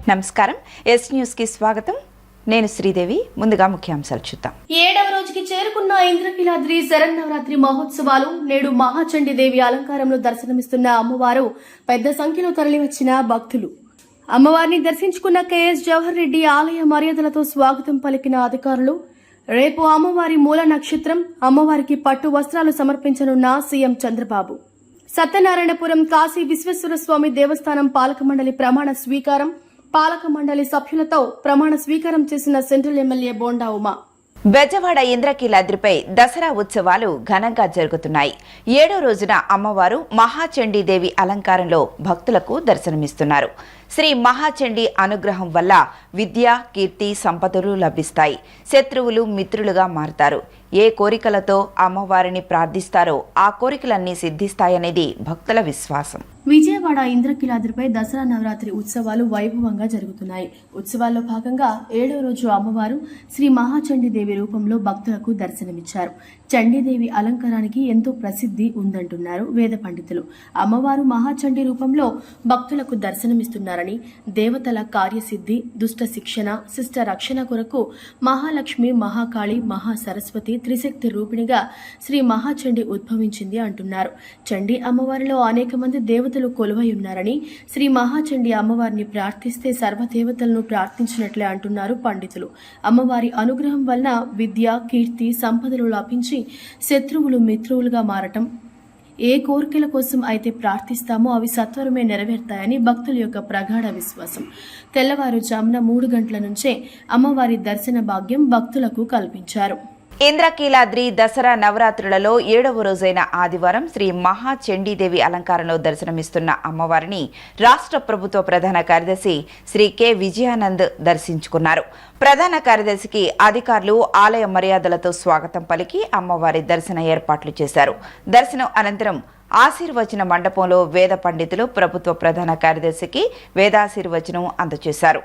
నమస్కారం. Yes news కి స్వాగతం. నేను శ్రీదేవి. ముందుగా ముఖ్యాంశాలు చూద్దాం. 7వ రోజుకి చేరుకున్న ఇంద్రకీలాద్రి శరన్నవరాత్రి మహోత్సవాలు. నేడు మహాచండీదేవి అలంకారంలో దర్శనమిస్తున్న అమ్మవారు పెద్ద సంఖ్యలో తరలివచ్చిన భక్తులు. అమ్మవారిని దర్శించుకున్న కెఎస్ జవహర్ రెడ్డి ఆలయ మర్యాదలతో స్వాగతం పలికిన అధికారులు. రేపు అమ్మవారి మూల నక్షత్రం. అమ్మవారికి పట్టు వస్త్రాలు సమర్పించనున్న సీఎం చంద్రబాబు. సత్యనారాయణపురం కాశీ విశ్వేశ్వర స్వామి దేవస్థానం పాలక మండలి ప్రమాణ స్వీకారం. పాలక మండలి సభ్యులతో ప్రమాణ స్వీకారం చేసిన సెంట్రల్ ఎమ్మెల్యే బోండా ఉమా. బెజవాడ ఇంద్రకీలాద్రిపై దసరా ఉత్సవాలు ఘనంగా జరుగుతున్నాయి. 7వ రోజున అమ్మవారు మహాచండీదేవి అలంకారంలో భక్తులకు దర్శనమిస్తున్నారు. శ్రీ మహాచండీ అనుగ్రహం వల్ల విద్య, కీర్తి, సంపదలు లభిస్తాయి. శత్రువులు మిత్రులుగా మారుతారు. ఏ కోరికలతో అమ్మవారిని ప్రార్థిస్తారో ఆ కోరికలన్నీ సిద్ధిస్తాయనేది భక్తుల విశ్వాసం. విజయవాడ ఇంద్రకీలాద్రిపై దసరా నవరాత్రి ఉత్సవాలు వైభవంగా జరుగుతున్నాయి. ఉత్సవాల్లో భాగంగా 7వ రోజు అమ్మవారు శ్రీ మహాచండీదేవి రూపంలో భక్తులకు దర్శనమిచ్చారు. చండీదేవి అలంకారానికి ఎంతో ప్రసిద్ధి ఉందంటున్నారు వేద పండితులు. అమ్మవారు మహాచండీ రూపంలో భక్తులకు దర్శనమిస్తున్నారని, దేవతల కార్యసిద్ధి, దుష్ట శిక్షణ, శిష్ట రక్షణ కొరకు మహాలక్ష్మి, మహాకాళి, మహాసరస్వతి త్రిశక్తి రూపిణిగా శ్రీ మహాచండీ ఉద్భవించింది అంటున్నారు. చండీ అమ్మవారిలో అనేక మంది దేవతలు కొలువై ఉన్నారని, శ్రీ మహాచండీ అమ్మవారిని ప్రార్థిస్తే సర్వదేవతలను ప్రార్థించినట్లే అంటున్నారు పండితులు. అమ్మవారి అనుగ్రహం వలన విద్య, కీర్తి, సంపదలు లభించి శత్రువులు మిత్రువులుగా మారటం, ఏ కోరికల కోసం అయితే ప్రార్థిస్తామో అవి సత్వరమే నెరవేరుతాయని భక్తుల యొక్క ప్రగాఢ విశ్వాసం. తెల్లవారుజామున 3 గంటల నుంచే అమ్మవారి దర్శన భాగ్యం భక్తులకు కల్పించారు. ఇంద్రకీలాద్రి దసరా నవరాత్రులలో 7వ రోజైన ఆదివారం శ్రీ మహాచండీదేవి అలంకారంలో దర్శనమిస్తున్న అమ్మవారిని రాష్ట్ర ప్రభుత్వ ప్రధాన కార్యదర్శి శ్రీ కె విజయానంద్ దర్శించుకున్నారు. ప్రధాన కార్యదర్శికి అధికారులు ఆలయ మర్యాదలతో స్వాగతం పలికి అమ్మవారి దర్శన ఏర్పాట్లు చేశారు. దర్శనం అనంతరం ఆశీర్వచన మండపంలో వేద పండితులు ప్రభుత్వ ప్రధాన కార్యదర్శికి వేదాశీర్వచనం అందజేశారు.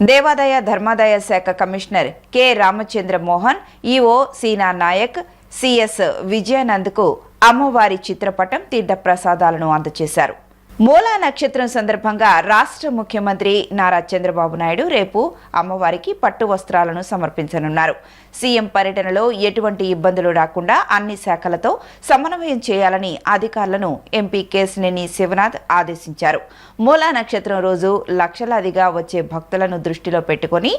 దేవాదాయ ధర్మాదాయ శాఖ commissioner K Ramachandra Mohan, EO Seena Naik, CS విజయానంద్కు అమ్మవారి చిత్రపటం, తీర్థ ప్రసాదాలను అందజేశారు. మూలా నక్షత్రం సందర్భంగా రాష్ట్ర ముఖ్యమంత్రి నారా చంద్రబాబు నాయుడు రేపు అమ్మవారికి పట్టు వస్త్రాలను సమర్పించనున్నారు. సీఎం పర్యటనలో ఎటువంటి ఇబ్బందులు రాకుండా అన్ని శాఖలతో సమన్వయం చేయాలని అధికారులను ఎంపీ కేశినేని శివనాథ్ ఆదేశించారు. మూలా నక్షత్రం రోజు లక్షలాదిగా వచ్చే భక్తులను దృష్టిలో పెట్టుకుని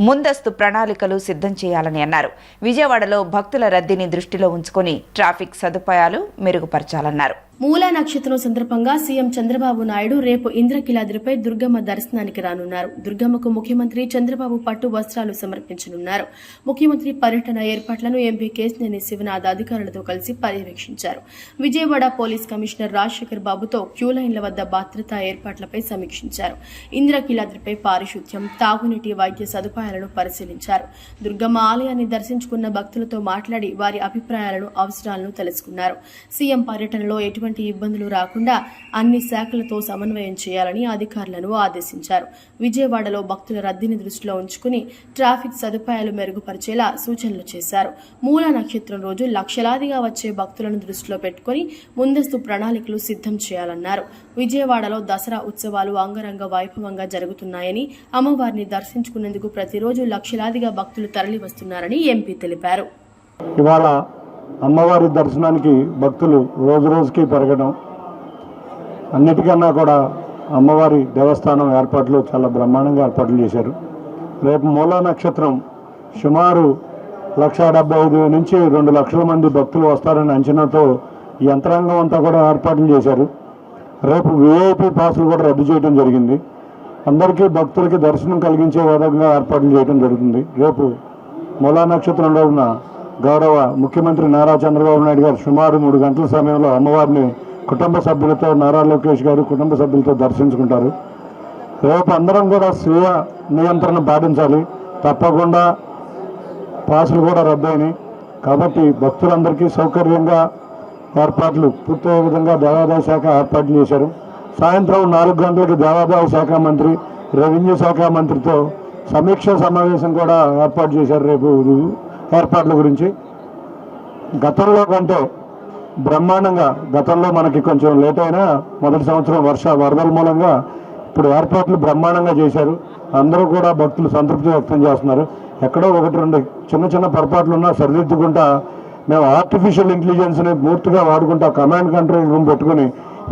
ముందస్తు ప్రణాళికలు సిద్ధం చేయాలని అన్నారు. విజయవాడలో భక్తుల రద్దీని దృష్టిలో ఉంచుకుని ట్రాఫిక్ సదుపాయాలు మెరుగుపరచాలన్నారు. మూలా నక్షత్రం సందర్భంగా సీఎం చంద్రబాబు నాయుడు రేపు ఇంద్రకీలాద్రిపై దుర్గమ్మ దర్శనానికి రానున్నారు. దుర్గమ్మకు ముఖ్యమంత్రి చంద్రబాబు పట్టు వస్త్రాలు సమర్పించనున్నారు. ముఖ్యమంత్రి పర్యటన ఏర్పాట్లను ఎంపీ కేశినేని శివనాథ్ అధికారులతో కలిసి పర్యవేక్షించారు. విజయవాడ పోలీస్ కమిషనర్ రాజశేఖర్ బాబుతో క్యూలైన్ల వద్ద భద్రతా ఏర్పాట్లపై సమీక్షించారు. ఇంద్రకీలాద్రిపై పారిశుద్ధ్యం, తాగునీటి, వైద్య సదుపాయాలను పరిశీలించారు. దుర్గమ్మ ఆలయాన్ని దర్శించుకున్న భక్తులతో మాట్లాడి వారి అభిప్రాయాలను, అవసరాలను తెలుసుకున్నారు. సీఎం పర్యటనలో ఎటువంటి ఇబ్బందులు రాకుండా అన్ని శాఖలతో సమన్వయం చేయాలని అధికారులను ఆదేశించారు. విజయవాడలో భక్తుల రద్దీని దృష్టిలో ఉంచుకుని ట్రాఫిక్ సదుపాయాలు మెరుగుపరిచేలా సూచనలు చేశారు. మూలా నక్షత్రం రోజు లక్షలాదిగా వచ్చే భక్తులను దృష్టిలో పెట్టుకుని ముందస్తు ప్రణాళికలు సిద్ధం చేయాలన్నారు. విజయవాడలో దసరా ఉత్సవాలు అంగరంగ వైభవంగా జరుగుతున్నాయని, అమ్మవారిని దర్శించుకునేందుకు ప్రతిరోజు లక్షలాదిగా భక్తులు తరలి వస్తున్నారని ఎంపీ తెలిపారు. అమ్మవారి దర్శనానికి భక్తులు రోజు రోజుకి పెరగడం, అన్నిటికన్నా కూడా అమ్మవారి దేవస్థానం ఏర్పాట్లు చాలా బ్రహ్మాండంగా ఏర్పాట్లు చేశారు. రేపు మూలా నక్షత్రం సుమారు 1,75,000 నుంచి 2 లక్షల మంది భక్తులు వస్తారని అంచనాతో ఈ యంత్రాంగం అంతా కూడా ఏర్పాట్లు చేశారు. రేపు విఐపి పాసులు కూడా రద్దు చేయడం జరిగింది. అందరికీ భక్తులకి దర్శనం కలిగించే విధంగా ఏర్పాట్లు చేయడం జరుగుతుంది. రేపు మూలా నక్షత్రం రోజున గౌరవ ముఖ్యమంత్రి నారా చంద్రబాబు నాయుడు గారు సుమారు 3 గంటల సమయంలో అమ్మవారిని కుటుంబ సభ్యులతో, నారా లోకేష్ గారు కుటుంబ సభ్యులతో దర్శించుకుంటారు. రేపు అందరం కూడా స్వీయ నియంత్రణ పాటించాలి. తప్పకుండా పాసులు కూడా రద్దయినాయి కాబట్టి భక్తులందరికీ సౌకర్యంగా ఏర్పాట్లు పూర్తయ్యే విధంగా దేవాదాయ శాఖ ఏర్పాట్లు చేశారు. సాయంత్రం 4 గంటలకు దేవాదాయ శాఖ మంత్రి, రెవెన్యూ శాఖ మంత్రితో సమీక్ష సమావేశం కూడా ఏర్పాటు చేశారు. రేపు ఏర్పాట్ల గురించి గతంలో కంటే బ్రహ్మాండంగా, గతంలో మనకి కొంచెం లేట్ అయినా మొదటి సంవత్సరం వరదల మూలంగా ఇప్పుడు ఏర్పాట్లు బ్రహ్మాండంగా చేశారు. అందరూ కూడా భక్తులు సంతృప్తి వ్యక్తం చేస్తున్నారు. ఎక్కడో ఒకటి రెండు చిన్న చిన్న పొరపాట్లు ఉన్నా సరిదిద్దుకుంటా మేము ఆర్టిఫిషియల్ ఇంటెలిజెన్స్ని పూర్తిగా వాడుకుంటా కమాండ్ కంట్రోల్ రూమ్ పెట్టుకుని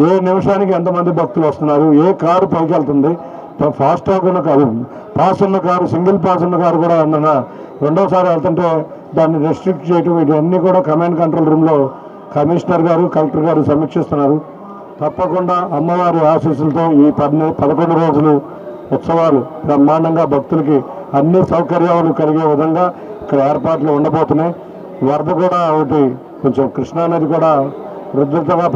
ఏ నిమిషానికి ఎంతమంది భక్తులు వస్తున్నారు, ఏ కారు పైకి వెళ్తుంది, ఫాస్ట్ ట్రాక్ ఉన్న కారు, పాస్ ఉన్న కారు, సింగిల్ పాస్ ఉన్న కారు కూడా ఏమన్నా రెండోసారి వెళ్తుంటే దాన్ని రెస్ట్రిక్ట్ చేయడం, ఇవన్నీ కూడా కమాండ్ కంట్రోల్ రూమ్లో కమిషనర్ గారు, కలెక్టర్ గారు సమీక్షిస్తున్నారు. తప్పకుండా అమ్మవారి ఆశీస్సులతో ఈ 11 రోజులు ఉత్సవాలు బ్రహ్మాండంగా భక్తులకి అన్ని సౌకర్యాలు కలిగే విధంగా ఇక్కడ ఏర్పాట్లు ఉండబోతున్నాయి. వరద కూడా ఒకటి కొంచెం కృష్ణానది కూడా ఉధృతంగా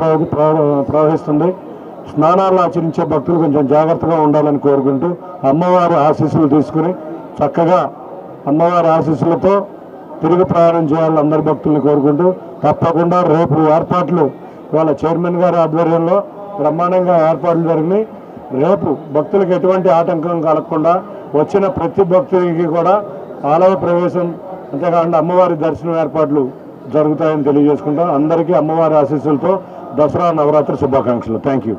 ప్రవహిస్తుంది. స్నానాలు ఆచరించే భక్తులు కొంచెం జాగ్రత్తగా ఉండాలని కోరుకుంటూ అమ్మవారి ఆశీస్సులు తీసుకుని చక్కగా అమ్మవారి ఆశీస్సులతో తిరుగు ప్రయాణం చేయాలని అందరి భక్తుల్ని కోరుకుంటూ తప్పకుండా రేపు ఏర్పాట్లు ఇవాళ చైర్మన్ గారి ఆధ్వర్యంలో బ్రహ్మాండంగా ఏర్పాట్లు జరిగినాయి. రేపు భక్తులకు ఎటువంటి ఆటంకం కలగకుండా వచ్చిన ప్రతి భక్తునికి కూడా ఆలయ ప్రవేశం అంతేకాకుండా అమ్మవారి దర్శనం ఏర్పాట్లు జరుగుతాయని తెలియజేసుకుంటాం. అందరికీ అమ్మవారి ఆశీస్సులతో దసరా నవరాత్రి శుభాకాంక్షలు. Thank you.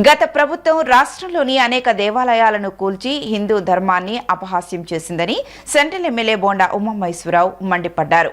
గత ప్రభుత్వం రాష్ట్రంలోని అనేక దేవాలయాలను కూల్చి హిందూ ధర్మాన్ని అపహాస్యం చేసిందని సెంట్రల్ ఎమ్మెల్యే బోండా ఉమామహేశ్వరరావు మండిపడ్డారు.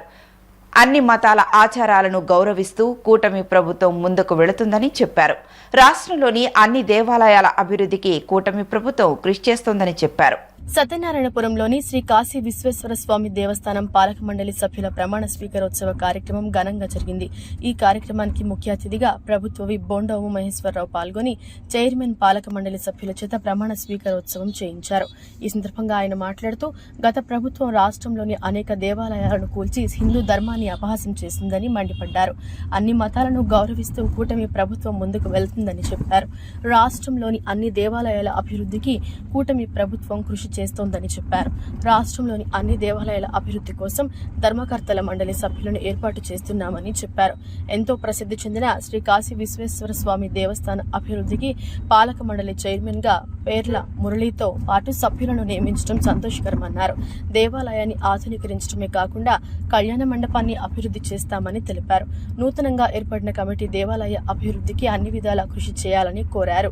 అన్ని మతాల ఆచారాలను గౌరవిస్తూ కూటమి ప్రభుత్వం ముందుకు వెళుతుందని చెప్పారు. రాష్ట్రంలోని అన్ని దేవాలయాల అభివృద్ధికి కూటమి ప్రభుత్వం కృషి చేస్తోందని చెప్పారు. సత్యనారాయణపురంలోని శ్రీ కాశీ విశ్వేశ్వర స్వామి దేవస్థానం పాలక మండలి సభ్యుల ప్రమాణ స్వీకారోత్సవ కార్యక్రమం ఘనంగా జరిగింది. ఈ కార్యక్రమానికి ముఖ్య అతిథిగా ప్రభుత్వ విప్ బోండా ఉమామహేశ్వరరావు పాల్గొని చైర్మన్ పాలక మండలి సభ్యుల చేత ప్రమాణ స్వీకారోత్సవం చేయించారు. ఈ సందర్భంగా ఆయన మాట్లాడుతూ గత ప్రభుత్వం రాష్ట్రంలోని అనేక దేవాలయాలను కూల్చి హిందూ ధర్మాన్ని అపహాస్యం చేసిందని మండిపడ్డారు. అన్ని మతాలను గౌరవిస్తూ కూటమి ప్రభుత్వం ముందుకు వెళ్తుందని చెప్పారు. రాష్ట్రంలోని అన్ని దేవాలయాల అభివృద్ధికి కూటమి ప్రభుత్వం కృషి చేస్తోందని చెప్పారు. రాష్ట్రంలోని అన్ని దేవాలయాల అభివృద్ధి కోసం ధర్మకర్తల మండలి సభ్యులను ఏర్పాటు చేస్తున్నామని చెప్పారు. ఎంతో ప్రసిద్ధి చెందిన శ్రీ కాశీ విశ్వేశ్వర స్వామి దేవస్థాన అభివృద్ధికి పాలక మండలి చైర్మన్ గా పేర్ల మురళితో పాటు సభ్యులను నియమించడం సంతోషకరమన్నారు. దేవాలయాన్ని ఆధునీకరించడమే కాకుండా కళ్యాణ మండపాన్ని అభివృద్ధి చేస్తామని తెలిపారు. నూతనంగా ఏర్పడిన కమిటీ దేవాలయ అభివృద్ధికి అన్ని విధాలా కృషి చేయాలని కోరారు.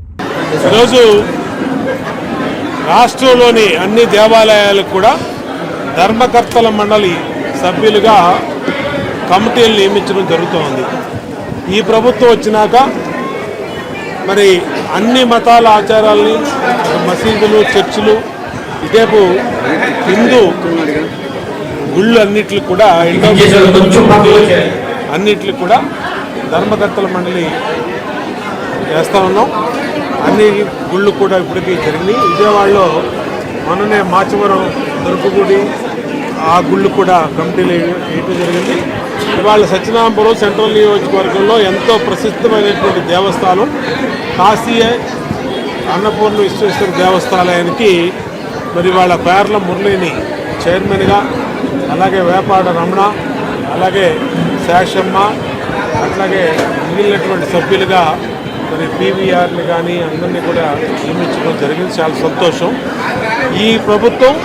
రాష్ట్రంలోని అన్ని దేవాలయాలకు కూడా ధర్మకర్తల మండలి సభ్యులుగా కమిటీలు నియమించడం జరుగుతోంది. ఈ ప్రభుత్వం వచ్చినాక మరి అన్ని మతాల ఆచారాలని మసీదులు, చర్చిలు, ఇటేపు హిందూ గుళ్ళు అన్నిటికి కూడా అన్నిటికి కూడా ధర్మకర్తల మండలి వేస్తూ ఉన్నాం. అన్ని గుళ్ళు కూడా ఇప్పటికీ జరిగినాయి. విజయవాడలో మొన్ననే మాచవరం దొరకగుడి ఆ గుళ్ళు కూడా కమిటీలు వేయటం జరిగింది. ఇవాళ సత్యనారాయణపురం సెంట్రల్ నియోజకవర్గంలో ఎంతో ప్రసిద్ధమైనటువంటి దేవస్థానం కాశీ అన్నపూర్ణ విశ్వేశ్వర దేవస్థానానికి మరి వాళ్ళ పేర్ల మురళిని చైర్మన్గా, అలాగే వేపాడ రమణ, అలాగే శేషమ్మ, అట్లాగే మిగిలినటువంటి సభ్యులుగా మరి పీవీఆర్ని కానీ అందరినీ కూడా నియమించడం జరిగింది. చాలా సంతోషం. ఈ ప్రభుత్వం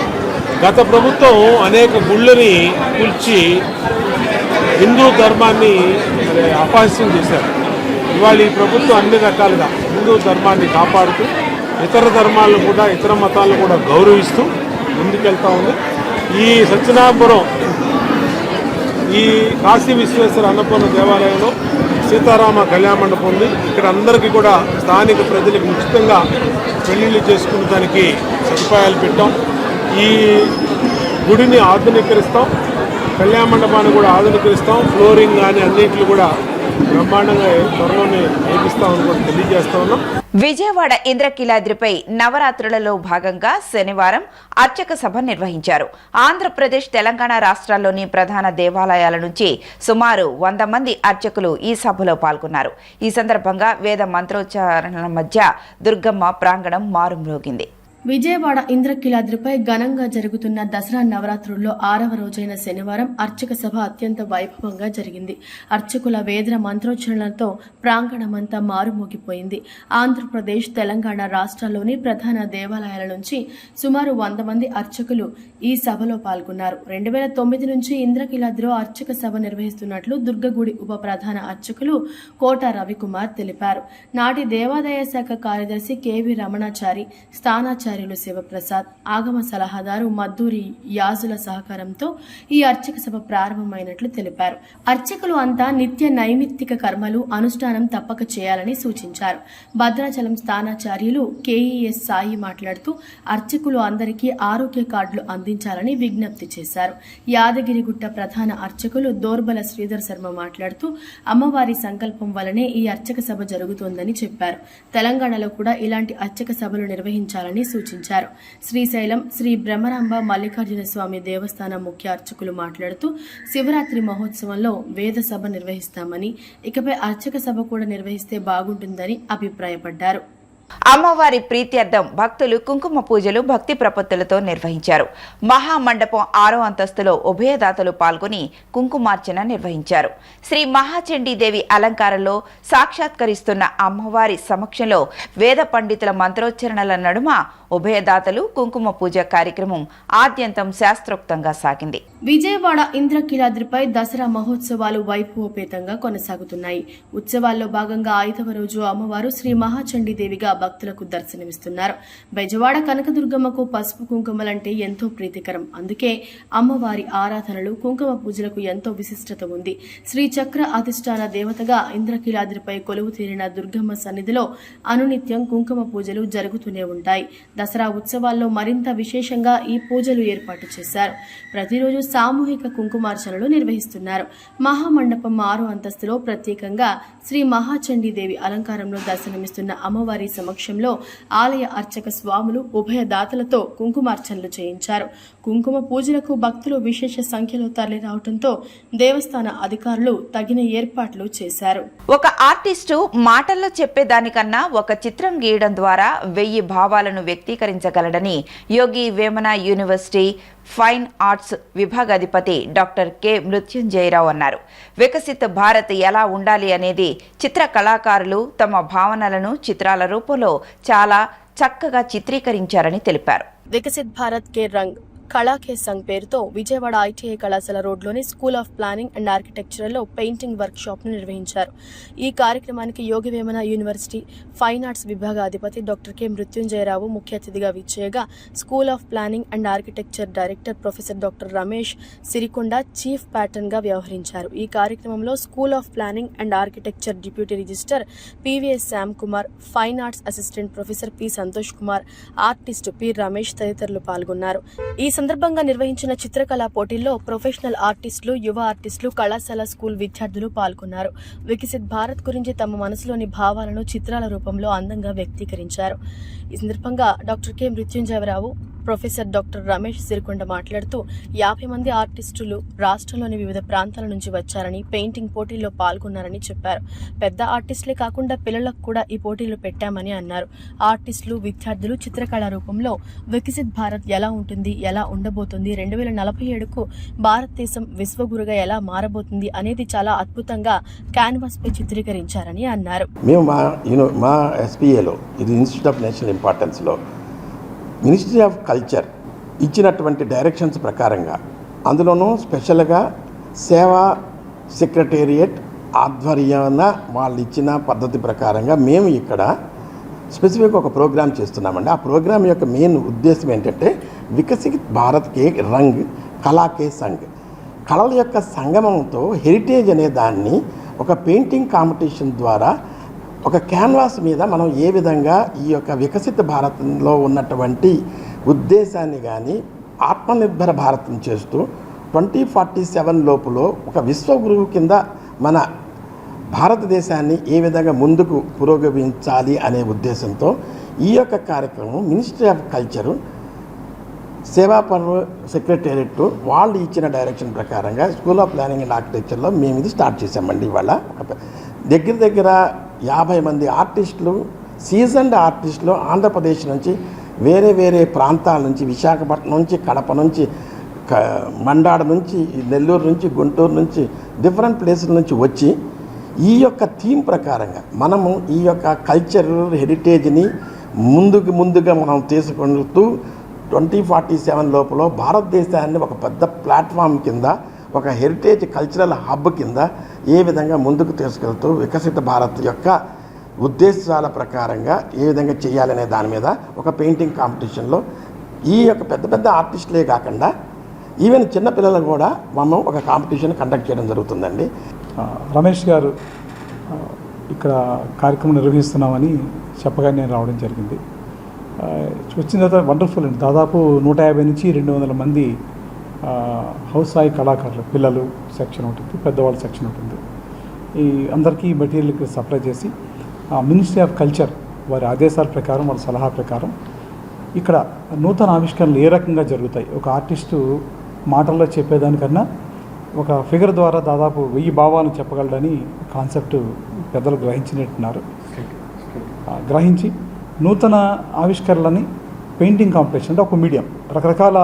గత ప్రభుత్వం అనేక గుళ్ళని కూల్చి హిందూ ధర్మాన్ని మరి అపహాస్యం చేశారు. ఇవాళ ఈ ప్రభుత్వం అన్ని రకాలుగా హిందూ ధర్మాన్ని కాపాడుతూ ఇతర ధర్మాలను కూడా ఇతర మతాలను కూడా గౌరవిస్తూ ముందుకెళ్తా ఉంది. ఈ సత్యనారాయణపురం ఈ కాశీ విశ్వేశ్వర అన్నపూర్ణ దేవాలయంలో సీతారామ కళ్యాణ మండపం ఉంది. ఇక్కడ అందరికీ కూడా స్థానిక ప్రజలకు ఉచితంగా పెళ్లిళ్ళు చేసుకునే దానికి సదుపాయాలు పెట్టాం. ఈ గుడిని ఆధునీకరిస్తాం, కళ్యాణ మండపాన్ని కూడా ఆధునీకరిస్తాం. ఫ్లోరింగ్ కానీ అన్నింటిని కూడా బ్రహ్మాండంగా త్వరలోనే వేపిస్తామని కూడా తెలియజేస్తా ఉన్నాం. విజయవాడ ఇంద్రకీలాద్రిపై నవరాత్రులలో భాగంగా శనివారం అర్చక సభ నిర్వహించారు. ఆంధ్రప్రదేశ్, తెలంగాణ రాష్ట్రాల్లోని ప్రధాన దేవాలయాల నుంచి సుమారు 100 మంది అర్చకులు ఈ సభలో పాల్గొన్నారు. ఈ సందర్భంగా వేద మంత్రోచ్చారణల మధ్య దుర్గమ్మ ప్రాంగణం మారుమ్రోగింది. విజయవాడ ఇంద్రకీలాద్రిపై ఘనంగా జరుగుతున్న దసరా నవరాత్రుల్లో 6వ రోజైన శనివారం అర్చక సభ అత్యంత వైభవంగా జరిగింది. అర్చకుల వేద మంత్రోచ్చరణలతో ప్రాంగణమంతా మారుమోగిపోయింది. ఆంధ్రప్రదేశ్, తెలంగాణ రాష్ట్రాల్లోని ప్రధాన దేవాలయాల నుంచి సుమారు 100 మంది అర్చకులు ఈ సభలో పాల్గొన్నారు. 2009 నుంచి ఇంద్రకీలాద్రిలో అర్చక సభ నిర్వహిస్తున్నట్లు దుర్గగుడి ఉప ప్రధాన అర్చకులు కోట రవికుమార్ తెలిపారు. నాటి దేవాదాయ శాఖ కార్యదర్శి కెవి రమణాచారి, స్థానాచార్యులు శివప్రసాద్, ఆగమ సలహాదారు మద్దూరి యాజుల సహకారంతో ఈ అర్చక సభ ప్రారంభమైనట్లు తెలిపారు. అర్చకులు అంతా నిత్య నైమిత్తిక కర్మలు అనుష్ఠానం తప్పక చేయాలని సూచించారు. భద్రాచలం స్థానాచార్యులు కేఈఎస్ సాయి మాట్లాడుతూ అర్చకులు అందరికీ ఆరోగ్య కార్డులు అందించాలని విజ్ఞప్తి చేశారు. యాదగిరిగుట్ట ప్రధాన అర్చకులు దోర్బల శ్రీధర్ శర్మ మాట్లాడుతూ అమ్మవారి సంకల్పం వలనే ఈ అర్చక సభ జరుగుతోందని చెప్పారు. తెలంగాణలో కూడా ఇలాంటి అర్చక సభలు నిర్వహించాలని సూచించారు. శ్రీశైలం శ్రీ బ్రహ్మరాంబ మల్లికార్జున స్వామి దేవస్థానం ముఖ్య అర్చకులు మాట్లాడుతూ శివరాత్రి మహోత్సవంలో వేద సభ నిర్వహిస్తామని, ఇకపై అర్చక సభ కూడా నిర్వహిస్తే బాగుంటుందని అభిప్రాయపడ్డారు. అమ్మవారి ప్రీత్యర్థం భక్తులు కుంకుమ పూజలు భక్తి ప్రపత్తులతో నిర్వహించారు. మహామండపం 6వ అంతస్తులో ఉభయదాతలు పాల్గొని కుంకుమార్చన నిర్వహించారు. శ్రీ మహాచండీదేవి అలంకారంలో సాక్షాత్కరిస్తున్న అమ్మవారి సమక్షంలో వేద పండితుల మంత్రోచ్చరణల నడుమ ఉభయదాతలు కుంకుమ పూజ కార్యక్రమం ఆద్యంతం శాస్త్రోక్తంగా సాగింది. విజయవాడ ఇంద్రకీలాద్రిపై దసరా మహోత్సవాలు వైభవోపేతంగా కొనసాగుతున్నాయి. ఉత్సవాల్లో భాగంగా 5వ రోజు అమ్మవారు శ్రీ మహాచండీదేవిగా భక్తులకు దర్శనమిస్తున్నారు. బెజవాడ కనకదుర్గమ్మకు పసుపు కుంకుమలంటే ఎంతో ప్రీతికరం. అందుకే అమ్మవారి ఆరాధనలు, కుంకుమ పూజలకు ఎంతో విశిష్టత ఉంది. శ్రీ చక్ర అధిష్టాన దేవతగా ఇంద్రకీలాద్రిపై కొలువు తీరిన దుర్గమ్మ సన్నిధిలో అనునిత్యం కుంకుమ పూజలు జరుగుతూనే ఉంటాయి. దసరా ఉత్సవాల్లో మరింత విశేషంగా ఈ పూజలు ఏర్పాటు చేశారు. ప్రతిరోజు సామూహిక కుంకుమార్చనలు నిర్వహిస్తున్నారు. మహామండపం 6వ అంతస్తులో ప్రత్యేకంగా శ్రీ మహాచండీదేవి అలంకారంలో దర్శనమిస్తున్న అమ్మవారి సమక్షంలో ఆలయ అర్చక స్వాములు ఉభయ దాతలతో కుంకుమార్చనలు చేయించారు. కుంకుమ పూజలకు భక్తులు విశేష సంఖ్యలో తరలి రావడంతో దేవస్థాన అధికారులు తగిన ఏర్పాట్లు చేశారు. ఒక ఆర్టిస్టు మాటల్లో చెప్పేదానికన్నా ఒక చిత్రం గీయడం ద్వారా 1000 భావాలను వ్యక్తీకరించగలడని Yogi Vemana university fine arts విభాగాధిపతి డాక్టర్ కె మృత్యుంజయరావు అన్నారు. వికసిత్ భారత్ ఎలా ఉండాలి అనేది చిత్ర కళాకారులు తమ భావనలను చిత్రాల రూపంలో చాలా చక్కగా చిత్రీకరించారని తెలిపారు. వికసిత్ భారత్ కే రంగ్ కళా కే సంఘ్ పేరుతో విజయవాడ ఐటీఐ కళాశాల రోడ్లోని స్కూల్ ఆఫ్ ప్లానింగ్ అండ్ ఆర్కిటెక్చర్లో పెయింటింగ్ వర్క్ షాప్ ను నిర్వహించారు. ఈ కార్యక్రమానికి Yogi Vemana university fine arts విభాగాధిపతి డాక్టర్ కె మృత్యుంజయరావు ముఖ్య అతిథిగా విచ్చేయగా school of planning and architecture director professor doctor Ramesh Sirikonda chief patron గా వ్యవహరించారు. ఈ కార్యక్రమంలో school of planning and architecture deputy registrar PVS Shyam Kumar, fine arts assistant professor P Santosh Kumar, artist P Ramesh తదితరులు పాల్గొన్నారు. ఈ సందర్భంగా నిర్వహించిన చిత్రకళా పోటీల్లో ప్రొఫెషనల్ ఆర్టిస్టులు, యువ ఆర్టిస్టులు, కళాశాల, స్కూల్ విద్యార్థులు పాల్గొన్నారు. వికసిత్ భారత్ గురించి తమ మనసులోని భావాలను చిత్రాల రూపంలో అందంగా వ్యక్తీకరించారు. ఈ సందర్భంగా doctor K Mrityunjaya Rao, professor doctor Ramesh Sirikonda మాట్లాడుతూ 50 మంది ఆర్టిస్టులు రాష్ట్రంలోని వివిధ ప్రాంతాల నుంచి వచ్చారని, పెయింటింగ్ పోటీల్లో పాల్గొన్నారని చెప్పారు. పెద్ద ఆర్టిస్టులే కాకుండా పిల్లలకు కూడా ఈ పోటీలు పెట్టామని అన్నారు. ఆర్టిస్టులు, విద్యార్థులు చిత్రకళా రూపంలో వికసిత్ భారత్ ఎలా ఉంటుంది, ఎలా ఉండబోతుంది, 2047కు భారతదేశం విశ్వగురుగా ఎలా మారబోతుంది అనేది చాలా అద్భుతంగా క్యాన్వాస్ పై చిత్రీకరించారని అన్నారు. మేము మా ఎస్పీఏలో ఇది ఇన్స్టిట్యూట్ ఆఫ్ నేషనల్ ఇంపార్టెన్స్లో మినిస్ట్రీ ఆఫ్ కల్చర్ ఇచ్చినటువంటి డైరెక్షన్స్ ప్రకారంగా, అందులోనూ స్పెషల్గా సేవా సెక్రటేరియట్ ఆధ్వర్యాన వాళ్ళు ఇచ్చిన పద్ధతి ప్రకారంగా మేము ఇక్కడ స్పెసిఫిక్గా ఒక ప్రోగ్రామ్ చేస్తున్నామండి. ఆ ప్రోగ్రామ్ యొక్క మెయిన్ ఉద్దేశం ఏంటంటే వికసిత్ భారత్ కే రంగ్ కళా కే సంఘ్, కళల యొక్క సంగమంతో హెరిటేజ్ అనే దాన్ని ఒక పెయింటింగ్ కాంపిటీషన్ ద్వారా ఒక క్యాన్వాస్ మీద మనం ఏ విధంగా ఈ యొక్క వికసిత భారతంలో ఉన్నటువంటి ఉద్దేశాన్ని కానీ ఆత్మనిర్భర భారతం చేస్తూ 2047 లోపల ఒక విశ్వగురువు కింద మన భారతదేశాన్ని ఏ విధంగా ముందుకు పురోగమించాలి అనే ఉద్దేశంతో ఈ యొక్క కార్యక్రమం మినిస్ట్రీ ఆఫ్ కల్చరు, సేవా పర్వ సెక్రటేరియట్ వాళ్ళు ఇచ్చిన డైరెక్షన్ ప్రకారంగా స్కూల్ ఆఫ్ ప్లానింగ్ అండ్ ఆర్కిటెక్చర్లో మేము ఇది స్టార్ట్ చేసామండి. ఇవాళ దగ్గర 50 మంది ఆర్టిస్టులు, సీజన్డ్ ఆర్టిస్టులు ఆంధ్రప్రదేశ్ నుంచి వేరే వేరే ప్రాంతాల నుంచి, విశాఖపట్నం నుంచి, కడప నుంచి, మండాడ నుంచి, నెల్లూరు నుంచి, గుంటూరు నుంచి, డిఫరెంట్ ప్లేసుల నుంచి వచ్చి ఈ యొక్క థీమ్ ప్రకారంగా మనము ఈ యొక్క కల్చర్ హెరిటేజ్ని ముందుగా మనం తీసుకుంటూ 2047 లోపల భారతదేశాన్ని ఒక పెద్ద ప్లాట్ఫామ్ కింద, ఒక హెరిటేజ్ కల్చరల్ హబ్ కింద ఏ విధంగా ముందుకు తీసుకెళ్తూ వికసిత భారత్ యొక్క ఉద్దేశాల ప్రకారంగా ఏ విధంగా చేయాలనే దాని మీద ఒక పెయింటింగ్ కాంపిటీషన్లో ఈ యొక్క పెద్ద పెద్ద ఆర్టిస్టులే కాకుండా ఈవెన్ చిన్నపిల్లలకు కూడా మనం ఒక కాంపిటీషన్ కండక్ట్ చేయడం జరుగుతుందండి. రమేష్ గారు ఇక్కడ కార్యక్రమం నిర్వహిస్తున్నామని చెప్పగా నేను రావడం జరిగింది. వచ్చిన తర్వాత వండర్ఫుల్ అండి. దాదాపు 150 నుంచి 200 మంది హౌస్ సాయి కళాకారులు, పిల్లలు సెక్షన్ ఉంటుంది, పెద్దవాళ్ళ సెక్షన్ ఉంటుంది. ఈ అందరికీ మెటీరియల్ ఇక్కడ సప్లై చేసి మినిస్ట్రీ ఆఫ్ కల్చర్ వారి ఆదేశాల ప్రకారం, వాళ్ళ సలహా ప్రకారం ఇక్కడ నూతన ఆవిష్కరణలు ఏ రకంగా జరుగుతాయి, ఒక ఆర్టిస్టు మాటల్లో చెప్పేదానికన్నా ఒక ఫిగర్ ద్వారా దాదాపు 1000 భావాలను చెప్పగలడని కాన్సెప్ట్ పెద్దలు గ్రహించినట్టున్నారు. గ్రహించి నూతన ఆవిష్కరణలని పెయింటింగ్ కాంపిటీషన్ అంటే ఒక మీడియం, రకరకాల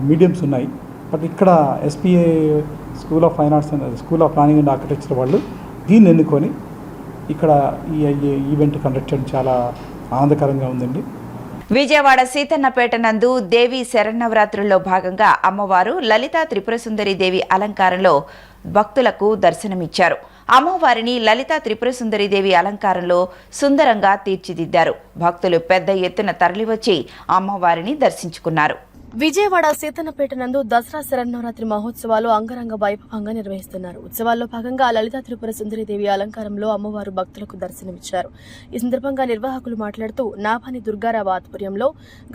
మీడియంస్ ఉన్నాయి. బట్ ఇక్కడ SPA school of fine arts and school of planning and architecture వాళ్ళు దీన్ని ఎన్నుకొని ఇక్కడ ఈ ఈవెంట్ కండక్ట్ చేయడం చాలా ఆనందకరంగా ఉందండి. విజయవాడ సీతన్నపేట నందు దేవి శరన్నవరాత్రుల్లో భాగంగా అమ్మవారు లలితా త్రిపురసుందరి దేవి అలంకారంలో భక్తులకు దర్శనమిచ్చారు. అమ్మవారిని లలితా త్రిపురసుందరి దేవి అలంకారంలో సుందరంగా తీర్చిదిద్దారు. భక్తులు పెద్ద ఎత్తున తరలివచ్చి అమ్మవారిని దర్శించుకున్నారు. విజయవాడ సీతన్నపేట నందు దసరా శరన్నవరాత్రి మహోత్సవాలు అంగరంగ వైభవంగా నిర్వహిస్తున్నారు. ఉత్సవాల్లో భాగంగా లలితా త్రిపుర సుందరీదేవి అలంకారంలో అమ్మవారు భక్తులకు దర్శనమిచ్చారు. ఈ సందర్భంగా నిర్వాహకులు మాట్లాడుతూ నాభాని దుర్గారావు ఆధ్వర్యంలో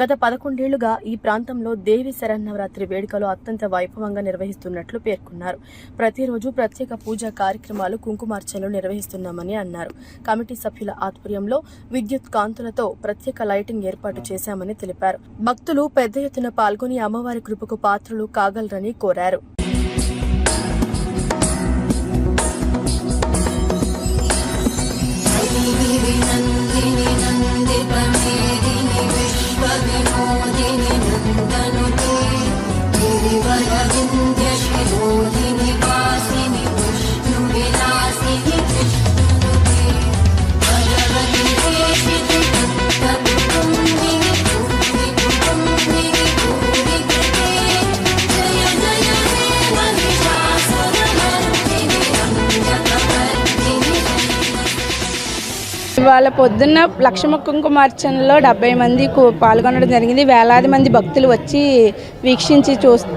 గత 11 ఏళ్లుగా ఈ ప్రాంతంలో దేవి శరన్నవరాత్రి వేడుకలు అత్యంత వైభవంగా నిర్వహిస్తున్నట్లు పేర్కొన్నారు. ప్రతిరోజు ప్రత్యేక పూజా కార్యక్రమాలు, కుంకుమార్చనలు నిర్వహిస్తున్నామని అన్నారు. కమిటీ సభ్యుల ఆధ్వర్యంలో విద్యుత్ కాంతులతో ప్రత్యేక లైటింగ్ ఏర్పాటు చేశామని తెలిపారు. భక్తులు పెద్ద ఎత్తున పాల్గొని అమ్మవారి కృపకు పాత్రలు కాగలరని కోరారు. ఇవాళ పొద్దున్న లక్ష్మ కుంకుమార్చనలో 70 మంది పాల్గొనడం జరిగింది. వేలాది మంది భక్తులు వచ్చి వీక్షించి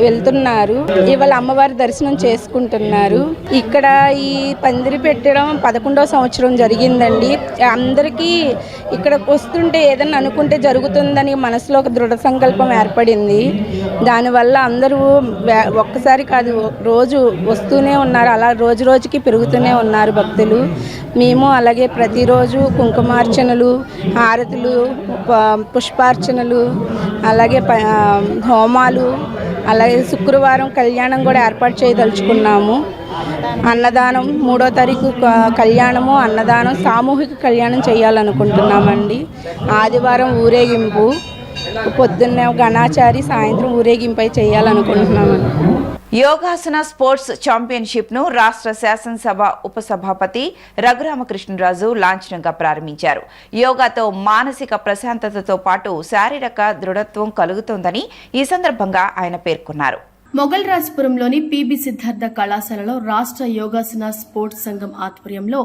వెళ్తున్నారు. ఇవాళ అమ్మవారి దర్శనం చేసుకుంటున్నారు. ఇక్కడ ఈ పందిరి పెట్టడం 11వ సంవత్సరం జరిగిందండి. అందరికీ ఇక్కడికి వస్తుంటే ఏదన్నా అనుకుంటే జరుగుతుందని మనసులో ఒక దృఢ సంకల్పం ఏర్పడింది. దానివల్ల అందరూ ఒక్కసారి కాదు, రోజు వస్తూనే ఉన్నారు. అలా రోజు రోజుకి పెరుగుతూనే ఉన్నారు భక్తులు. మేము అలాగే ప్రతిరోజు కుంకుమార్చనలు, హారతులు, పుష్పార్చనలు, అలాగే హోమాలు, అలాగే శుక్రవారం కళ్యాణం కూడా ఏర్పాటు చేయదలుచుకున్నాము. అన్నదానం 3వ తారీఖు కళ్యాణము, అన్నదానం, సామూహిక కళ్యాణం చేయాలనుకుంటున్నామండి. ఆదివారం ఊరేగింపు, పొద్దున్నే గణాచారి, సాయంత్రం ఊరేగింపై చేయాలనుకుంటున్నామండి. యోగాసన స్పోర్ట్స్ ఛాంపియన్షిప్ ను రాష్ట్ర శాసనసభ ఉపసభాపతి రఘురామకృష్ణరాజు లాంఛనంగా ప్రారంభించారు. యోగాతో మానసిక ప్రశాంతతతో పాటు శారీరక దృఢత్వం కలుగుతోందని ఈ సందర్భంగా ఆయన పేర్కొన్నారు. మొగల్ రాజ్పురంలోని పీబీ సిద్ధార్థ కళాశాలలో రాష్ట్ర యోగాసన స్పోర్ట్స్ సంఘం ఆధ్వర్యంలో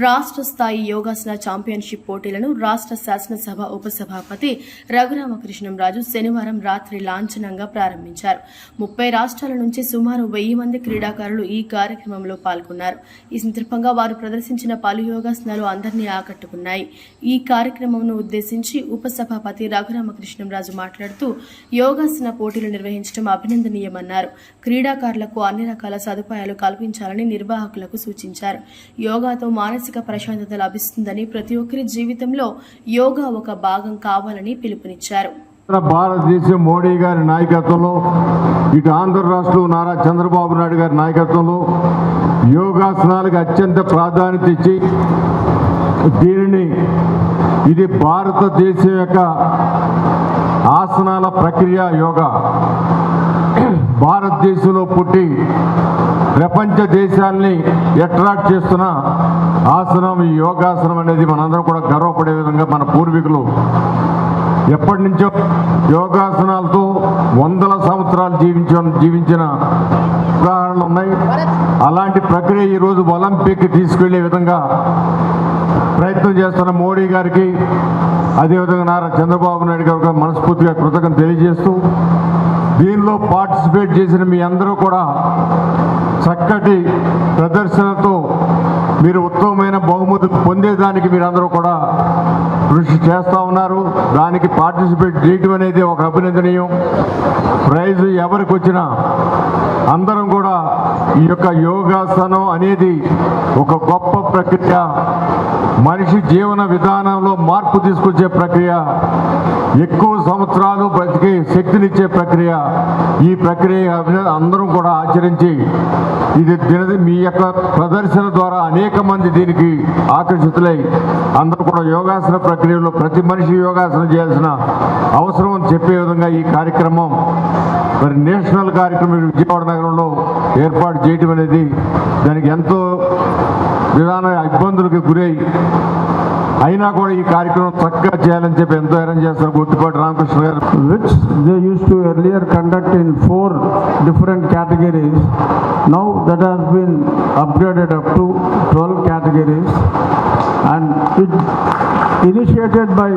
రాష్ట్ర స్థాయి యోగాసన ఛాంపియన్షిప్ పోటీలను రాష్ట్ర శాసనసభ ఉపసభాపతి రఘురామకృష్ణంరాజు శనివారం రాత్రి లాంఛనంగా ప్రారంభించారు. 30 రాష్ట్రాల నుంచి సుమారు 1000 మంది క్రీడాకారులు ఈ కార్యక్రమంలో పాల్గొన్నారు. ఈ సందర్భంగా వారు ప్రదర్శించిన పలు యోగాసనాలు అందరినీ ఆకట్టుకున్నాయి. ఈ కార్యక్రమంను ఉద్దేశించి ఉపసభాపతి రఘురామకృష్ణంరాజు మాట్లాడుతూ యోగాసన పోటీలు నిర్వహించడం అభినందనీయమన్నారు. క్రీడాకారులకు అన్ని రకాల సదుపాయాలు కల్పించాలని నిర్వాహకులకు సూచించారు. యోగాతో మానసిక ప్రశాంతత లభిస్తుందని, ప్రతి ఒక్కరి జీవితంలో యోగా ఒక భాగం కావాలని పిలుపునిచ్చారు. భారతదేశం మోడీ గారి నాయకత్వంలో, ఇటు ఆంధ్ర రాష్ట్రం నారా చంద్రబాబు నాయుడు గారి నాయకత్వంలో యోగాసనాలకు అత్యంత ప్రాధాన్యత ఇచ్చి దీనిని ఇది భారతదేశం యొక్క ఆసనాల ప్రక్రియ యోగా. భారతదేశంలో పుట్టి ప్రపంచ దేశాల్ని అట్రాక్ట్ చేస్తున్న ఆసనం ఈ యోగాసనం అనేది మనందరం కూడా గర్వపడే విధంగా మన పూర్వీకులు ఎప్పటి నుంచో యోగాసనాలతో వందల సంవత్సరాలు జీవించిన ఉదాహరణలు ఉన్నాయి. అలాంటి ప్రక్రియ ఈరోజు ఒలింపిక్ తీసుకెళ్లే విధంగా ప్రయత్నం చేస్తున్న మోడీ గారికి, అదేవిధంగా నారా చంద్రబాబు నాయుడు గారికి మనస్ఫూర్తిగా కృతజ్ఞతలు తెలియజేస్తూ, దీనిలో పార్టిసిపేట్ చేసిన మీ అందరూ కూడా చక్కటి ప్రదర్శనతో మీరు ఉత్తమమైన బహుమతులు పొందేదానికి మీరందరూ కూడా కృషి చేస్తూ ఉన్నారు. దానికి పార్టిసిపేట్ చేయడం అనేది ఒక అభినందనీయం. ప్రైజ్ ఎవరికి వచ్చినా అందరం కూడా ఈ యొక్క యోగాసనం అనేది ఒక గొప్ప ప్రక్రియ, మనిషి జీవన విధానంలో మార్పు తీసుకొచ్చే ప్రక్రియ, ఎక్కువ సంవత్సరాలు బ్రతికే శక్తినిచ్చే ప్రక్రియ. ఈ ప్రక్రియ అందరం కూడా ఆచరించి మీ యొక్క ప్రదర్శన ద్వారా అనేక మంది దీనికి ఆకర్షితులై అందరూ కూడా యోగాసన ప్రక్రియలో ప్రతి మనిషి యోగాసనం చేయాల్సిన అవసరం అని చెప్పే విధంగా ఈ కార్యక్రమం మరి నేషనల్ కార్యక్రమం విజయవాడ నగరంలో ఏర్పాటు చేయడం అనేది దానికి ఎంతో విధాన ఇబ్బందులకు గురై అయినా కూడా ఈ కార్యక్రమం చక్కగా చేయాలని చెప్పి ఎంతో అరేంజ్ చేస్తారు గుర్తుపాటి రామకృష్ణ గారు. Which they used to earlier conduct in 4 different categories. Now that has been upgraded up to 12 categories, and it initiated by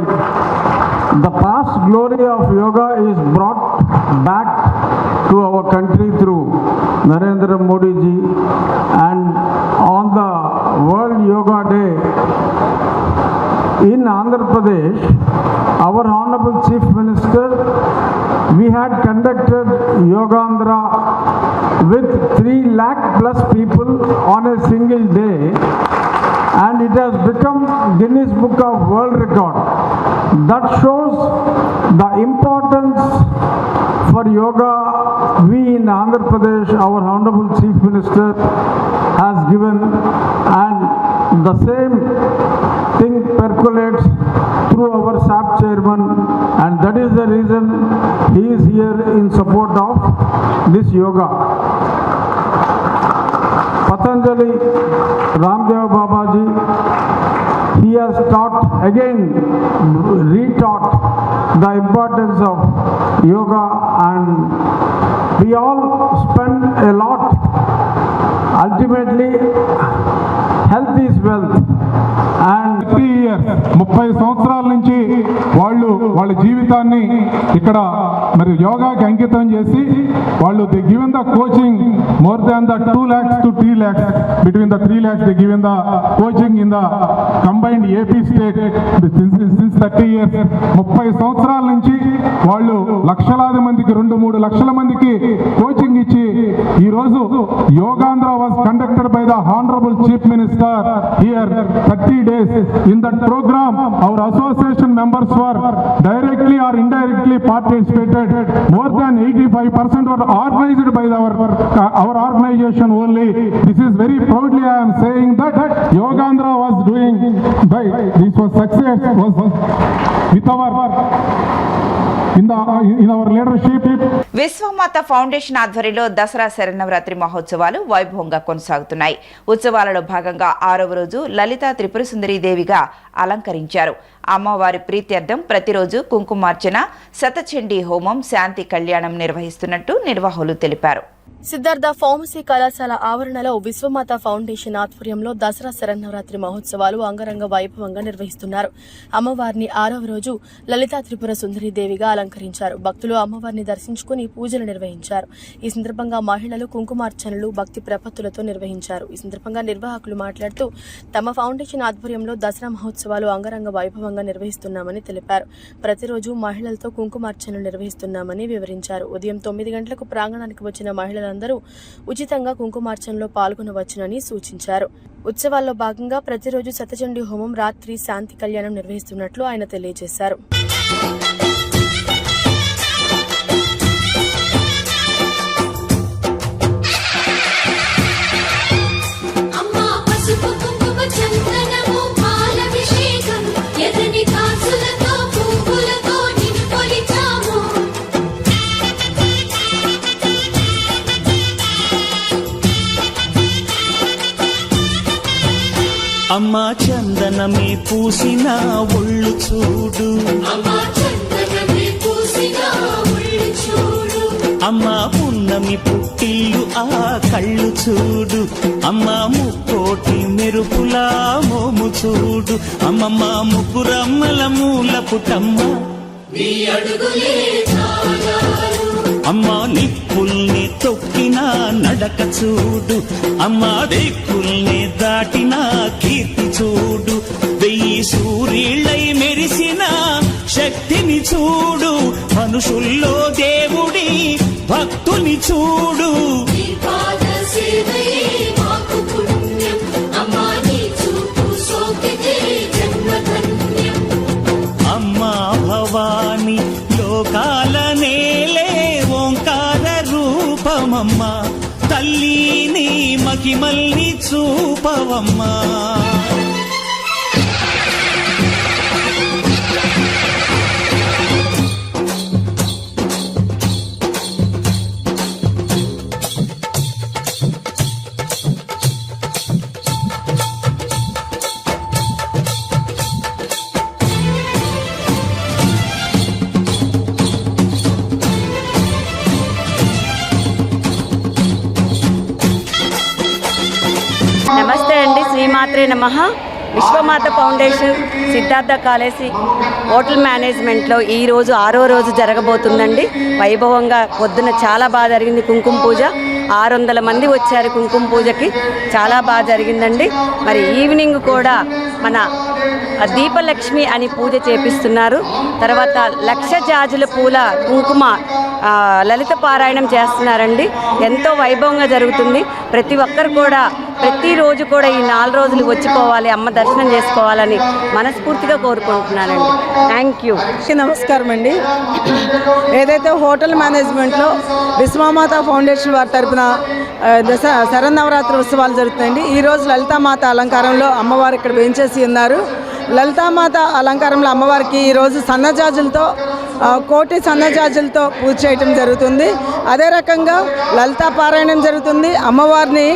the past glory of yoga is brought back to our country through Narendra Modi ji, and on the World Yoga Day in Andhra Pradesh, our Honorable Chief Minister, we had conducted Yogandhra with 3 lakh plus people on a single day, and it has become Guinness Book of World Record. That shows the importance for yoga we in Andhra Pradesh, our Honorable Chief Minister has given, and the same thing percolates through our SAP chairman, and that is the reason he is here in support of this yoga. Patanjali Ramdev Babaji, he has taught again, retaught the importance of yoga, and we all spend a lot. Ultimately, health is wealth, and 30 సంవత్సరాల నుంచి వాళ్ళ జీవితాన్ని ఇక్కడ మరి యోగాకి అంకితం చేసి వాళ్ళు they given the coaching more than the 2 lakhs to 3 lakhs, between the 3 lakhs they given the coaching in the combined AP state since 30 years. 30 సంవత్సరాల నుంచి వాళ్ళు లక్షలాది మందికి 2-3 లక్షల మందికి కోచింగ్ ఇచ్చి ఈ రోజు Yogandhra was conducted by the honourable chief minister here 30 days. In that program, our association members were directly or indirectly participated. More than 85% were organized by our organization only. This is very proudly I am saying that Yogandhra was doing by this was success was with our in our leadership. Vishwamata foundation ఆధ్వర్యంలో దసరా శరన్నవరాత్రి మహోత్సవాలు వైభవంగా కొనసాగుతున్నాయి. ఉత్సవాలలో భాగంగా 6వ రోజు లలితా త్రిపుర సుందరి దేవిగా అలంకరించారు. అమ్మవారి ప్రీత్యర్థం ప్రతిరోజు కుంకుమార్చన, శతచండీ హోమం, శాంతి కళ్యాణం నిర్వహిస్తున్నట్టు నిర్వాహకులు తెలిపారు. సిద్ధార్థ ఫార్మసీ కళాశాల ఆవరణలో విశ్వమాత ఫౌండేషన్ ఆధ్వర్యంలో దసరా శరన్నవరాత్రి మహోత్సవాలు అంగరంగ వైభవంగా నిర్వహిస్తున్నారు. అమ్మవారిని 6వ రోజు లలితా త్రిపుర సుందరి దేవిగా అలంకరించారు. భక్తులు అమ్మవారిని దర్శించుకుని పూజలు నిర్వహించారు. ఈ సందర్భంగా మహిళలు కుంకుమార్చనలు భక్తి ప్రపత్తులతో నిర్వహించారు. ఈ సందర్భంగా నిర్వాహకులు మాట్లాడుతూ తమ ఫౌండేషన్ ఆధ్వర్యంలో దసరా మహోత్సవాలు అంగరంగ వైభవంగా నిర్వహిస్తున్నామని తెలిపారు. ప్రతిరోజు మహిళలతో కుంకుమార్చనలు నిర్వహిస్తున్నామని వివరించారు. ఉదయం 9 గంటలకు ప్రాంగణానికి వచ్చిన మహిళలందరూ ఉచితంగా కుంకుమార్చనలో పాల్గొనవచ్చునని సూచించారు. ఉత్సవాల్లో భాగంగా ప్రతిరోజు శతచండీ హోమం, రాత్రి శాంతి కళ్యాణం నిర్వహిస్తున్నట్లు ఆయన తెలియజేశారు. అమ్మా పసుపు కుంకుమ చందనము పాలభిషేకం ఎదనికా అమ్మా చందనమే పూసిన ఒళ్ళు చూడు, అమ్మా పున్నమి పుట్టిల్లు ఆ కళ్ళు చూడు, అమ్మా ముక్కోటి మెరుపులా మోము చూడు, అమ్మమ్మ ముగ్గురమ్మల మూల పుటమ్మ, అమ్మా నిప్పుల్ని తొక్కిన నడక చూడు, అమ్మా దిక్కుల్ని దాటిన కీర్తి చూడు, 1000 సూర్యుళ్ళై మెరిసిన శక్తిని చూడు, మనుషుల్లో దేవుడి భక్తుని చూడు. అమ్మా భవాని లోకాల నేలే ఓంకార రూపమమ్మ, తల్లిని మహిమల్ని చూపవమ్మా. నమస్తే అండి, శ్రీమాత్రే నమః. విశ్వమాత ఫౌండేషన్ సిద్ధార్థ కాలేజీ హోటల్ మేనేజ్మెంట్లో ఈరోజు 6వ రోజు జరగబోతుందండి. వైభవంగా పొద్దున చాలా బాగా జరిగింది కుంకుమ పూజ. 600 మంది వచ్చారు కుంకుమ పూజకి, చాలా బాగా జరిగిందండి. మరి ఈవినింగ్ కూడా మన దీపలక్ష్మి అని పూజ చేపిస్తున్నారు. తర్వాత 1,00,000 జాజుల పూల కుంకుమ లలిత పారాయణం చేస్తున్నారండి. ఎంతో వైభవంగా జరుగుతుంది. ప్రతి ఒక్కరు కూడా ప్రతిరోజు కూడా ఈ 4 రోజులు వచ్చిపోవాలి, అమ్మ దర్శనం చేసుకోవాలని మనస్ఫూర్తిగా కోరుకుంటున్నానండి. Thank you. నమస్కారం అండి. ఏదైతే హోటల్ మేనేజ్మెంట్లో విశ్వమాత ఫౌండేషన్ వారి తరపున శరన్నవరాత్రి ఉత్సవాలు జరుగుతాయండి. ఈరోజు లలితామాత అలంకారంలో అమ్మవారు ఇక్కడ వేంచేసి ఉన్నారు. లలితామాత అలంకారంలో అమ్మవారికి ఈరోజు సన్నజాజులతో 1,000,000 సన్నజాజులతో పూజ చేయటం జరుగుతుంది. అదే రకంగా లలితా పారాయణం జరుగుతుంది. అమ్మవారిని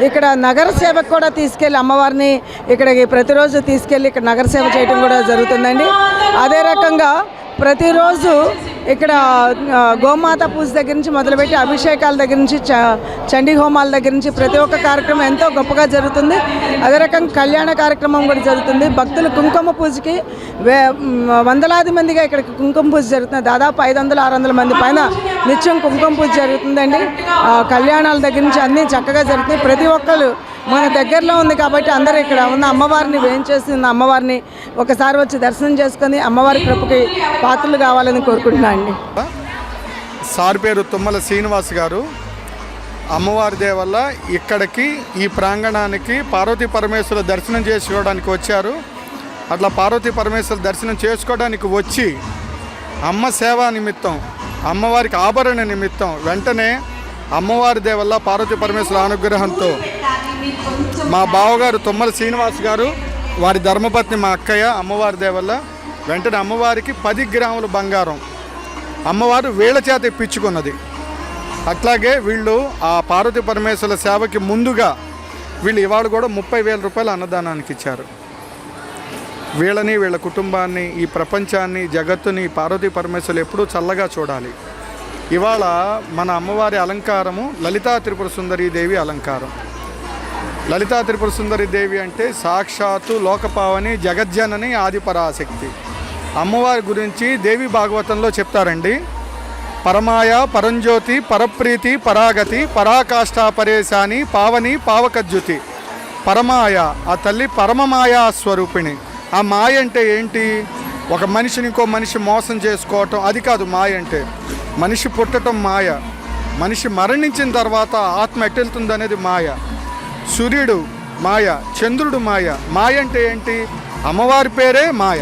ఇక్కడ నగర సేవకు కూడా తీసుకెళ్ళి అమ్మవారిని ఇక్కడికి ప్రతిరోజు తీసుకెళ్ళి ఇక్కడ నగర సేవ చేయడం కూడా జరుగుతుందండి. అదే రకంగా ప్రతిరోజు ఇక్కడ గోమాత పూజ దగ్గర నుంచి మొదలుపెట్టి అభిషేకాల దగ్గర నుంచి చండీ హోమాల దగ్గర నుంచి ప్రతి ఒక్క కార్యక్రమం ఎంతో గొప్పగా జరుగుతుంది. అదే రకంగా కళ్యాణ కార్యక్రమం కూడా జరుగుతుంది. భక్తులు కుంకుమ పూజకి వందలాది మందిగా ఇక్కడ కుంకుమ పూజ జరుగుతుంది. దాదాపు 500-600 మంది పైన నిత్యం కుంకుమ పూజ జరుగుతుందండి. కళ్యాణాల దగ్గర నుంచి అన్నీ చక్కగా జరుగుతాయి. ప్రతి ఒక్కరు మన దగ్గరలో ఉంది కాబట్టి అందరూ ఇక్కడ ఉన్న అమ్మవారిని వేయించేసి ఉన్న అమ్మవారిని ఒకసారి వచ్చి దర్శనం చేసుకొని అమ్మవారి కృపకి పాత్రలు కావాలని కోరుకుంటున్నాను అండి. సార్ పేరు తుమ్మల శ్రీనివాస్ గారు. అమ్మవారి దయ వల్ల ఇక్కడికి ఈ ప్రాంగణానికి పార్వతీ పరమేశ్వర దర్శనం చేసుకోవడానికి వచ్చారు. అట్లా పార్వతీ పరమేశ్వర దర్శనం చేసుకోవడానికి వచ్చి అమ్మ సేవా నిమిత్తం, అమ్మవారికి ఆభరణ నిమిత్తం వెంటనే అమ్మవారి దయ వల్ల పార్వతీ పరమేశ్వర అనుగ్రహంతో మా బావగారు తుమ్మల శ్రీనివాస్ గారు, వారి ధర్మపత్ని మా అక్కయ్య, అమ్మవారి దయ వల్ల వెంటనే అమ్మవారికి 10 గ్రాముల బంగారం అమ్మవారు వీళ్ళ చేత ఇప్పించుకున్నది. అట్లాగే వీళ్ళు ఆ పార్వతీ పరమేశ్వర సేవకి ముందుగా వీళ్ళు ఇవాళ కూడా 30,000 రూపాయలు అన్నదానానికి ఇచ్చారు. వీళ్ళని, వీళ్ళ కుటుంబాన్ని, ఈ ప్రపంచాన్ని, జగత్తుని పార్వతీ పరమేశ్వరులు ఎప్పుడూ చల్లగా చూడాలి. ఇవాళ మన అమ్మవారి అలంకారము లలితా త్రిపుర సుందరీ దేవి అలంకారం. లలితా త్రిపుర సుందరీ దేవి అంటే సాక్షాత్తు లోకపావని, జగజ్జనని, ఆదిపరాశక్తి. అమ్మవారి గురించి దేవి భాగవతంలో చెప్తారండి. పరమాయ, పరంజ్యోతి, పరప్రీతి, పరాగతి, పరాకాష్ఠా పరేశాని, పావని, పావకజ్యుతి. పరమాయ, ఆ తల్లి పరమమాయా స్వరూపిణి. ఆ మాయ అంటే ఏంటి? ఒక మనిషిని ఇంకో మనిషి మోసం చేసుకోవటం, అది కాదు మాయ అంటే. మనిషి పుట్టడం మాయ, మనిషి మరణించిన తర్వాత ఆత్మ ఎట్టెళ్తుంది అనేది మాయ. సూర్యుడు మాయ, చంద్రుడు మాయ. మాయ అంటే ఏంటి? అమ్మవారి పేరే మాయ.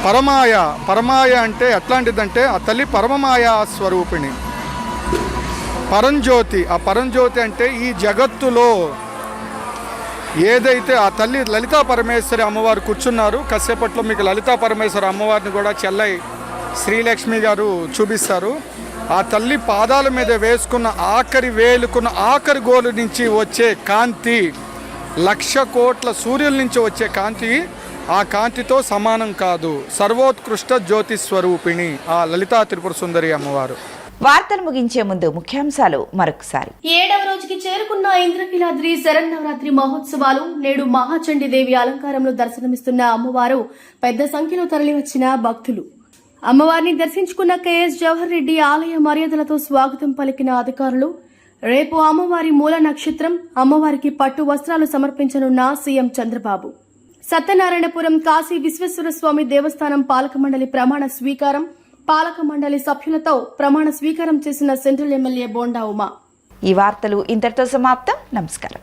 పరమాయ, పరమాయ అంటే ఎట్లాంటిదంటే ఆ తల్లి పరమమాయా స్వరూపిణి. పరంజ్యోతి, ఆ పరంజ్యోతి అంటే ఈ జగత్తులో ఏదైతే ఆ తల్లి లలితా పరమేశ్వరి అమ్మవారు కూర్చున్నారు. కాసేపట్లో మీకు లలితా పరమేశ్వరి అమ్మవారిని కూడా చెల్లై శ్రీలక్ష్మి గారు చూపిస్తారు. ఆ తల్లి పాదాల మీద వేసుకున్న ఆఖరి వేలుకున్న ఆఖరి గోలు నుంచి వచ్చే కాంతి 1,00,000 కోట్ల సూర్యుల నుంచి వచ్చే కాంతి ఆ కాంతితో సమానం కాదు. సర్వోత్కృష్ట జ్యోతి స్వరూపిణి ఆ లలితా త్రిపుర సుందరి అమ్మవారు. వార్తలు ముగించే ముందు ముఖ్యాంశాలు మరొకసారి. 7వ రోజుకి చేరుకున్న ఇంద్రకీలాద్రి శరన్నవరాత్రి మహోత్సవాలు. నేడు మహాచండీదేవి అలంకారంలో దర్శనమిస్తున్న అమ్మవారు పెద్ద సంఖ్యలో తరలివచ్చిన భక్తులు. అమ్మవారిని దర్శించుకున్న కెఎస్ జవహర్ రెడ్డి ఆలయ మర్యాదలతో స్వాగతం పలికిన అధికారులు. రేపు అమ్మవారి మూల నక్షత్రం. అమ్మవారికి పట్టు వస్త్రాలు సమర్పించనున్న సీఎం చంద్రబాబు. సత్యనారాయణపురం కాశీ విశ్వేశ్వర స్వామి దేవస్థానం పాలక మండలి ప్రమాణ స్వీకారం. పాలక మండలి సభ్యులతో ప్రమాణ స్వీకారం చేసిన సెంట్రల్ ఎమ్మెల్యే బోండా ఉమా. ఈ వార్తలు ఇంతటితో సమాప్తం. నమస్కారం.